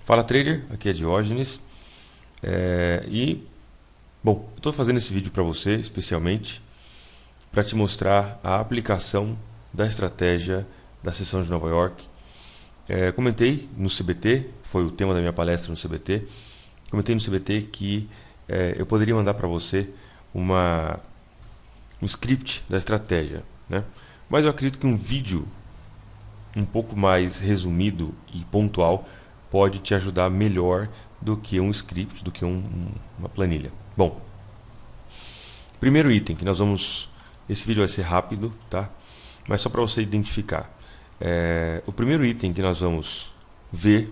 Fala trader, aqui é Diógenes bom, estou fazendo esse vídeo para você especialmente para te mostrar a aplicação da estratégia da sessão de Nova York. Comentei no CBT, foi o tema da minha palestra no CBT, comentei no CBT que eu poderia mandar para você um script da estratégia, né? Mas eu acredito que um vídeo um pouco mais resumido e pontual pode te ajudar melhor do que um script, do que uma planilha. Bom, primeiro item que nós vamos... Esse vídeo vai ser rápido, tá? Mas só para você identificar. O primeiro item que nós vamos ver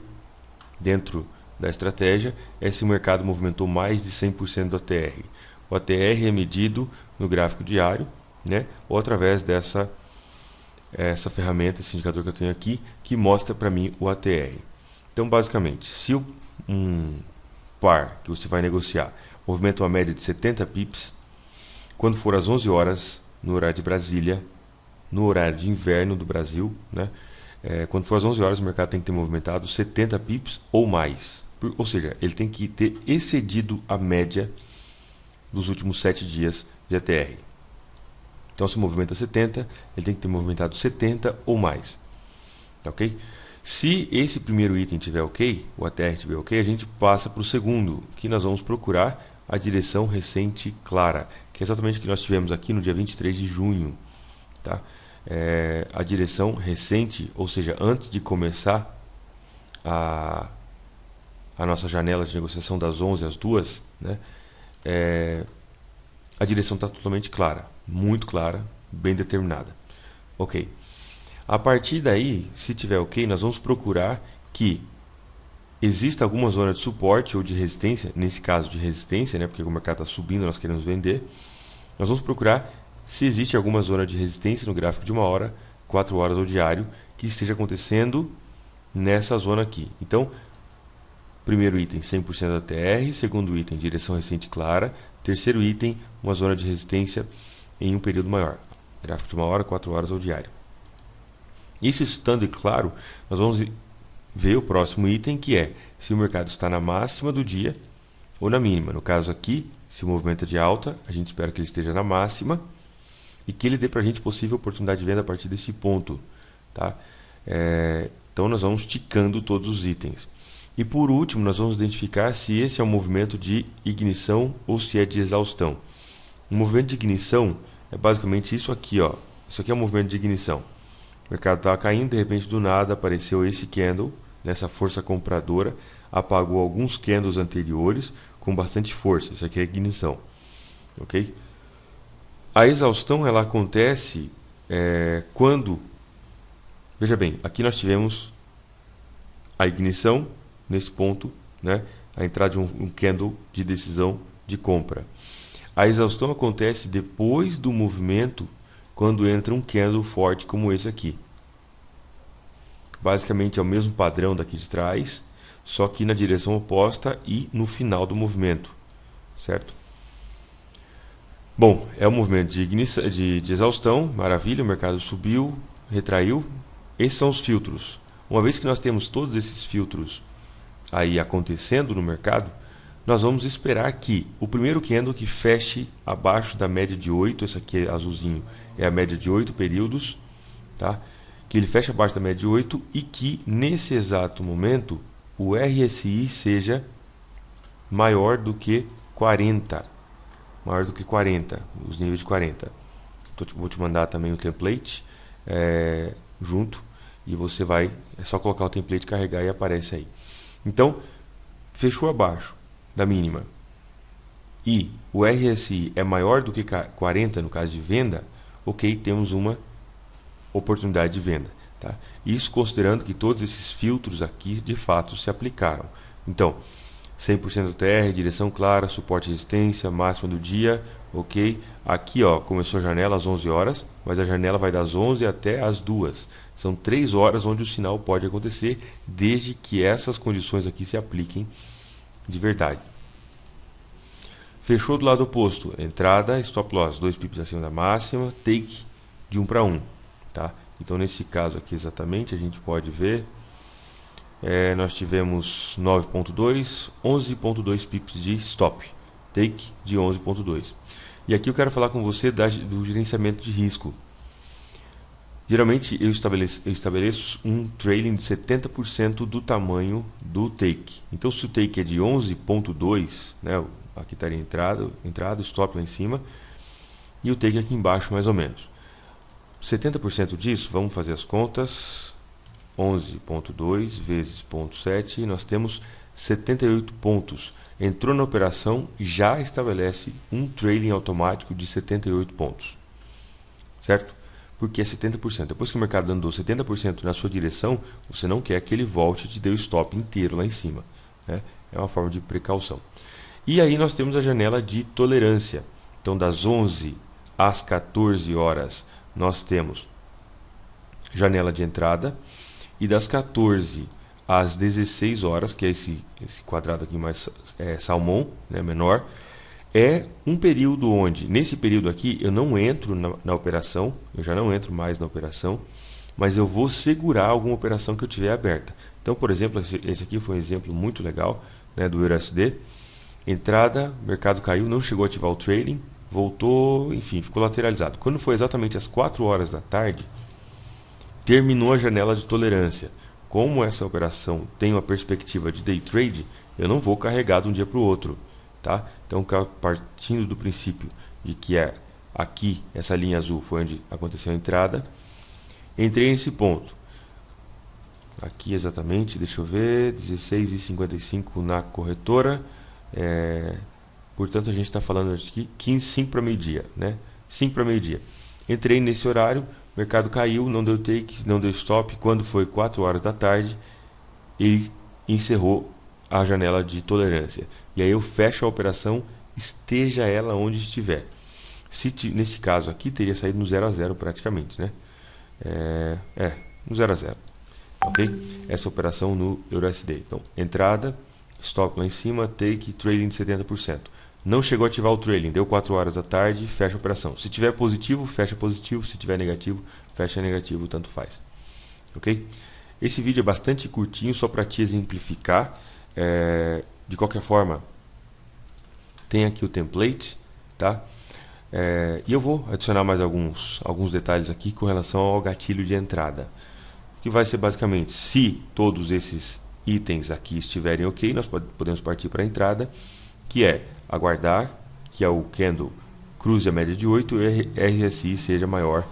dentro da estratégia é se o mercado movimentou mais de 100% do ATR. O ATR é medido no gráfico diário, né? Ou através essa ferramenta, esse indicador que eu tenho aqui, que mostra para mim o ATR. Então, basicamente, se um par que você vai negociar movimenta uma média de 70 pips, quando for às 11 horas, no horário de Brasília, no horário de inverno do Brasil, né? Quando for às 11 horas, o mercado tem que ter movimentado 70 pips ou mais. Ou seja, ele tem que ter excedido a média dos últimos 7 dias de ATR. Então, se movimenta 70, ele tem que ter movimentado 70 ou mais. Ok? Se esse primeiro item tiver ok, o ATR tiver ok, a gente passa para o segundo, que nós vamos procurar a direção recente clara, que é exatamente o que nós tivemos aqui no dia 23 de junho. Tá? A direção recente, ou seja, antes de começar a nossa janela de negociação das 11 às 2, né? A direção está totalmente clara, muito clara, bem determinada. Ok. A partir daí, se tiver ok, nós vamos procurar que exista alguma zona de suporte ou de resistência, nesse caso de resistência, né, porque o mercado está subindo, nós queremos vender. Nós vamos procurar se existe alguma zona de resistência no gráfico de 1 hora, 4 horas ou diário, que esteja acontecendo nessa zona aqui. Então, primeiro item, 100% da TR. Segundo item, direção recente clara. Terceiro item, uma zona de resistência em um período maior. Gráfico de 1 hora, 4 horas ou diário. Isso estando claro, nós vamos ver o próximo item, que é se o mercado está na máxima do dia ou na mínima. No caso aqui, se o movimento é de alta, a gente espera que ele esteja na máxima e que ele dê para a gente possível oportunidade de venda a partir desse ponto. Tá? Então nós vamos ticando todos os itens. E por último, nós vamos identificar se esse é um movimento de ignição ou se é de exaustão. Um movimento de ignição é basicamente isso aqui, ó. Isso aqui é um movimento de ignição. O mercado estava caindo, de repente do nada apareceu esse candle, nessa força compradora, apagou alguns candles anteriores com bastante força. Isso aqui é ignição. Ok? A exaustão ela acontece quando... Veja bem, aqui nós tivemos a ignição, nesse ponto, né? A entrada de um candle de decisão de compra. A exaustão acontece depois do movimento, quando entra um candle forte como esse aqui. Basicamente é o mesmo padrão daqui de trás, só que na direção oposta e no final do movimento, certo? Bom, é um movimento de exaustão, maravilha, o mercado subiu, retraiu. Esses são os filtros. Uma vez que nós temos todos esses filtros aí acontecendo no mercado, nós vamos esperar que o primeiro candle que feche abaixo da média de 8, esse aqui é azulzinho, é a média de 8 períodos, tá? Que ele feche abaixo da média de 8 e que nesse exato momento o RSI seja maior do que 40. Maior do que 40, os níveis de 40. Vou te mandar também o template junto e você vai, é só colocar o template, carregar e aparece aí. Então, fechou abaixo da mínima e o RSI é maior do que 40 no caso de venda, ok, temos uma oportunidade de venda. Tá? Isso considerando que todos esses filtros aqui de fato se aplicaram. Então, 100% TR, direção clara, suporte e resistência, máxima do dia, ok. Aqui ó, começou a janela às 11 horas, mas a janela vai das 11 até as 2. São 3 horas onde o sinal pode acontecer, desde que essas condições aqui se apliquem de verdade. Fechou do lado oposto, entrada, stop loss, 2 pips acima da máxima, take de 1 para 1. Tá? Então nesse caso aqui exatamente a gente pode ver nós tivemos 9.2, 11.2 pips de stop, take de 11.2. E aqui eu quero falar com você do gerenciamento de risco. Geralmente eu estabeleço um trailing de 70% do tamanho do take. Então se o take é de 11.2, né, aqui estaria entrada, stop lá em cima, e o take aqui embaixo mais ou menos. 70% disso, vamos fazer as contas, 11.2 vezes 0.7, nós temos 78 pontos. Entrou na operação, já estabelece um trailing automático de 78 pontos, certo? Porque é 70%. Depois que o mercado andou 70% na sua direção, você não quer que ele volte e te dê o stop inteiro lá em cima, né? É uma forma de precaução. E aí nós temos a janela de tolerância. Então das 11 às 14 horas nós temos janela de entrada, e das 14 às 16 horas, que é esse quadrado aqui mais salmão, né, menor, é um período onde, nesse período aqui, eu não entro na operação, eu já não entro mais na operação, mas eu vou segurar alguma operação que eu tiver aberta. Então, por exemplo, esse aqui foi um exemplo muito legal, né, do EURUSD. Entrada, mercado caiu, não chegou a ativar o trailing, voltou, enfim, ficou lateralizado. Quando foi exatamente às 4 horas da tarde, terminou a janela de tolerância. Como essa operação tem uma perspectiva de day trade, eu não vou carregar de um dia para o outro, tá? Então, partindo do princípio de que aqui, essa linha azul foi onde aconteceu a entrada, entrei nesse ponto. Aqui exatamente, deixa eu ver, 16h55 na corretora. Portanto, a gente está falando aqui 5 para meio-dia, né? 5 para meio-dia. Entrei nesse horário, o mercado caiu, não deu take, não deu stop. Quando foi 4 horas da tarde, ele encerrou a janela de tolerância. E aí eu fecho a operação, esteja ela onde estiver. Nesse caso aqui, teria saído no 0 a 0 praticamente, né? No 0 a 0. Ok? Essa operação no EURUSD. Então, entrada, stop lá em cima, take, trailing de 70%. Não chegou a ativar o trailing, deu 4 horas da tarde, fecha a operação. Se tiver positivo, fecha positivo. Se tiver negativo, fecha negativo, tanto faz. Ok? Esse vídeo é bastante curtinho, só para te exemplificar. De qualquer forma, tem aqui o template, tá? E eu vou adicionar mais alguns detalhes aqui com relação ao gatilho de entrada. Que vai ser basicamente, se todos esses itens aqui estiverem ok, nós podemos partir para a entrada, que é aguardar que o candle cruze a média de 8 e RSI seja maior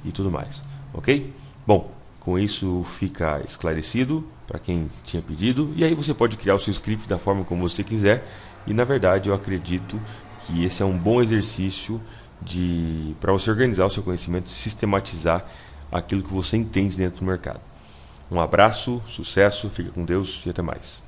e tudo mais, ok? Bom, com isso fica esclarecido para quem tinha pedido, e aí você pode criar o seu script da forma como você quiser, e na verdade eu acredito que esse é um bom exercício para você organizar o seu conhecimento, sistematizar aquilo que você entende dentro do mercado. Um abraço, sucesso, fica com Deus e até mais.